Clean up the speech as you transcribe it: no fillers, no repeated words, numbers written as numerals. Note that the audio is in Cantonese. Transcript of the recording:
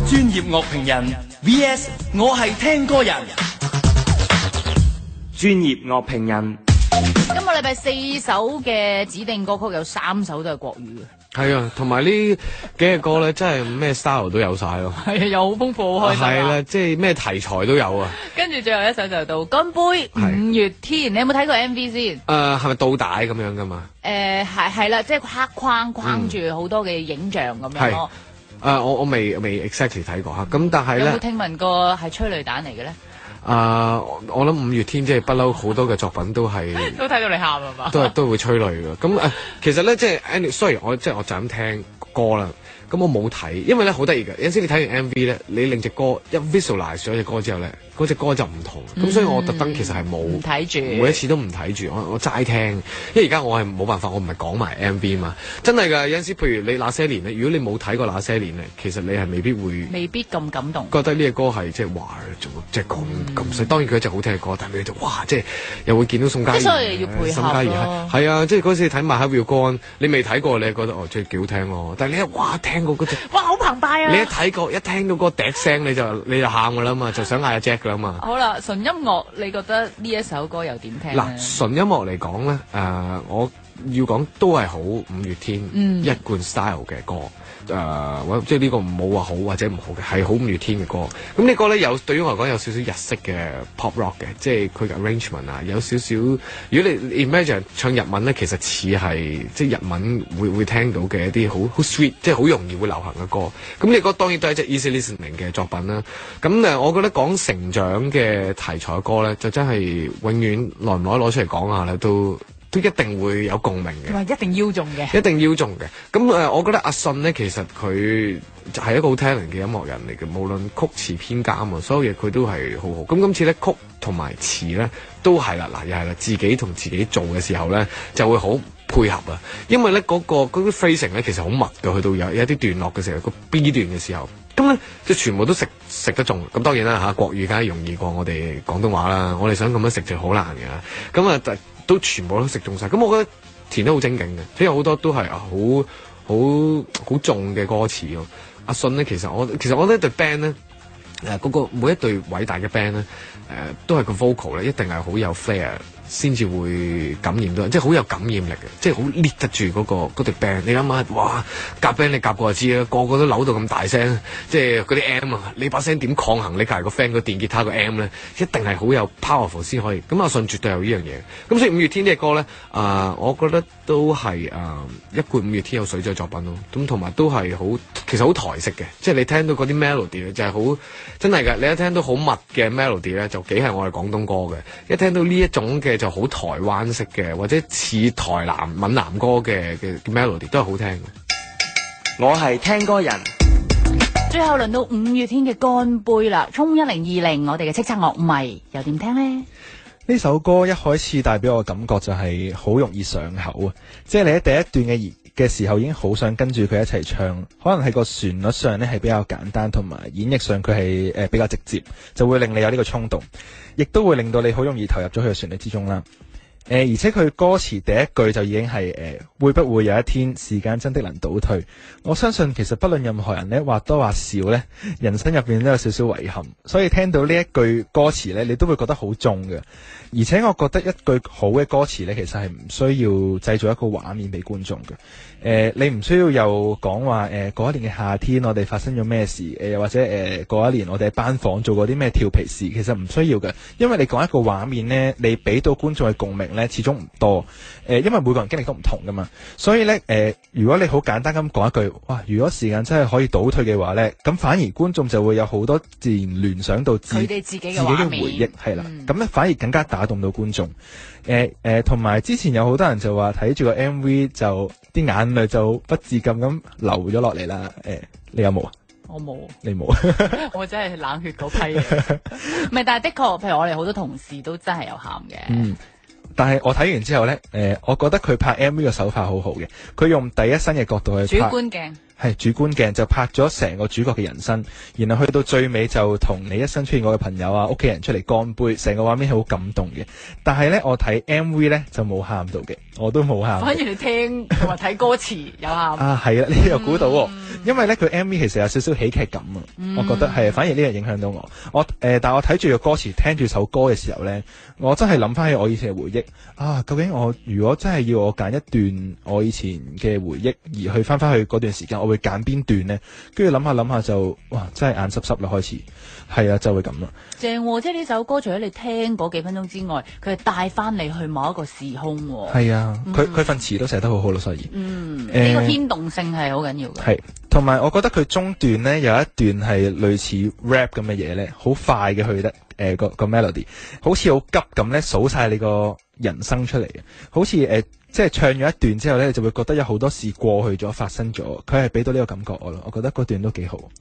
專業樂評人 VS 我係聽歌人。專業樂評人，今個禮拜4首嘅指定歌曲有3首都係國語嘅。係啊，同埋呢幾隻歌咧，真係咩 style 都有晒咯。係啊，又好豐富，好開心啊！係啦，即係咩題材都有啊。跟住最後一首就到乾杯五月天，你有冇睇過 MV 先？係咪倒帶咁樣噶嘛？係啦，即係黑框住好多嘅影像咁樣咯。我未 exactly 睇過嚇，咁但係咧，有冇聽聞過係催淚彈嚟嘅咧？我諗五月天即係不嬲好多嘅作品都係都睇到你喊啊嘛，都會催淚嘅。咁其實咧即係雖然我就咁聽歌啦，咁我冇睇，因為咧好得意嘅。有陣時你睇完 MV 咧，你令隻歌一 visualize 咗隻歌之後咧，嗰隻歌就唔同。咁所以我特登其實係冇睇住，每一次都唔睇住，我齋聽。因為而家我係冇辦法，我唔係講埋 MV 嘛。真係㗎，有陣時譬如你那些年咧，如果你冇睇過那些年咧，其實你係未必咁感動，覺得呢隻歌係即係哇，即係咁細。當然佢一隻好聽嘅歌，但係你就哇，即係又會見到宋嘉儀，所以要配合咯。係啊，即係嗰時睇埋《Have You Gone》，你未睇過，你覺得即係幾好聽咯。但係你一哇聽過嗰隻，哇好澎湃啊！你一睇過，一聽到嗰個笛聲，你就喊㗎啦嘛，就想嗌阿 Jack 㗎啦嘛。好啦，純音樂你覺得呢一首歌又點聽咧？嗱，純音樂嚟講咧，我要講都係好五月天一貫 style 嘅歌。即係呢個冇話好或者唔好嘅，係好五月天嘅歌。咁呢個咧對於我嚟講有少少日式嘅 pop rock 嘅，即係佢嘅 arrangement 啊，有少少。如果你 imagine 唱日文咧，其實似係即係日文會聽到嘅一啲好 sweet，即係好容易會流行嘅歌。咁呢個當然都係一隻 easy listening 嘅作品啦。咁我覺得講成長嘅題材嘅歌咧，就真係永遠耐唔耐攞出嚟講下咧都一定會有共鳴嘅，一定要中嘅，一定要中嘅。咁我覺得阿信咧，其實佢就係一個好 talent 嘅音樂人嚟嘅，無論曲詞編監啊，所有嘢佢都係好好。咁今次咧曲同埋詞咧都係啦，又係啦，自己同自己做嘅時候咧就會好配合啊。因為咧嗰啲 phrasing 咧其實好密嘅，去到有一啲段落嘅時候，個 B 段嘅時候，咁咧即係全部都食得中。咁當然啦嚇，國語梗係容易過我哋廣東話啦。我哋想咁樣食就好難嘅。咁都全部都食中晒，咁我覺得填得好精警嘅，即係好多都係好重嘅歌詞咯。阿信咧，其實我覺得對 band 咧，嗰個每一隊偉大嘅 band 咧，都係個 vocal 咧，一定係好有 flair，先至會感染到，即係好有感染力嘅，即係好 lead 得住嗰隊 band。你諗下，哇，夾 band 你夾過就知啦，個個都扭到咁大聲，即係嗰啲 M 啊，你把聲點抗衡？你隔離個 friend 個電吉他個 M 咧，一定係好有 powerful 先可以。咁阿信絕對有呢樣嘢。咁所以五月天呢個歌咧，我覺得都係一貫五月天有水準作品咯。咁同埋都係好，其實好台式嘅，即係你聽到嗰啲 melody 咧，就係好真係㗎。你一聽到好密嘅 melody 咧，就幾係我哋廣東歌嘅。一聽到呢一種嘅就好台灣式嘅，或者似台南閩南歌嘅 melody 都係好聽嘅。我係聽歌人。最後輪到五月天嘅乾杯啦，衝1020，我哋嘅叱咤樂迷又點聽呢？呢首歌一開始帶俾我嘅感覺就係好容易上口啊！即係你喺第一段嘅時候已經好想跟住佢一齊唱，可能係個旋律上呢係比較簡單，同埋演繹上佢係比較直接，就會令你有呢個衝動，亦都會令到你好容易投入咗佢嘅旋律之中啦。而且佢歌詞第一句就已經係會不會有一天時間真的能倒退？我相信其實不論任何人呢，或多或少呢，人生入邊都有少少遺憾，所以聽到呢一句歌詞呢，你都會覺得好重嘅。而且我覺得一句好嘅歌詞呢，其實係唔需要製造一個畫面俾觀眾嘅。你唔需要又講話嗰一年嘅夏天我哋發生咗咩事，又或者嗰一年我哋喺班房做過啲咩調皮事，其實唔需要嘅，因為你講一個畫面呢，你俾到觀眾嘅共鳴呢，始終唔多。因為每個人經歷都唔同噶嘛，所以呢，如果你好簡單咁講一句，哇！如果時間真係可以倒退嘅話呢，咁反而觀眾就會有好多自然聯想到佢哋自己嘅回憶，係啦，咁呢反而更加打動到觀眾。同埋之前有好多人就話睇住個 MV 就啲眼淚就不自禁咁流咗落嚟啦。你有冇啊？我冇，你冇，我真係冷血嗰批嘅。唔係，但係的確，譬如我哋好多同事都真係有喊嘅。但係我睇完之後呢，我覺得佢拍 MV 嘅手法好好嘅，佢用第一身嘅角度去拍，主觀鏡係主觀鏡就拍咗成個主角嘅人生，然後去到最尾就同你一生出現過嘅朋友啊、屋企人出嚟乾杯，成個畫面係好感動嘅。但係咧，我睇 MV 咧就冇喊到嘅，我都冇喊。反而你聽同埋睇歌詞有喊。啊，係啦，你又估到喎，因為咧佢 MV 其實有少少喜劇感啊，我覺得係，反而呢樣影響到我。但係我睇住個歌詞，聽住首歌嘅時候咧，我真係諗翻起我以前嘅回憶啊！究竟我如果真係要我揀一段我以前嘅回憶，而去翻去嗰段時間，我會揀邊段呢？跟住諗下就，哇！真係眼濕濕啦，開始係啊，就會咁啦。正喎，即係呢首歌，除咗你聽嗰幾分鐘之外，佢係帶翻你去某一個時空喎。係啊，佢份詞都寫得好好咯，所以呢個牽動性係好緊要嘅。係，同埋我覺得佢中段咧有一段係類似 rap 咁嘅嘢咧，好快嘅去得個 melody， 好似好急咁咧數晒你個人生出嚟嘅，好似即係唱咗一段之後咧，你就會覺得有好多事過去咗發生咗，佢係俾到呢個感覺我咯，我覺得嗰段都幾好。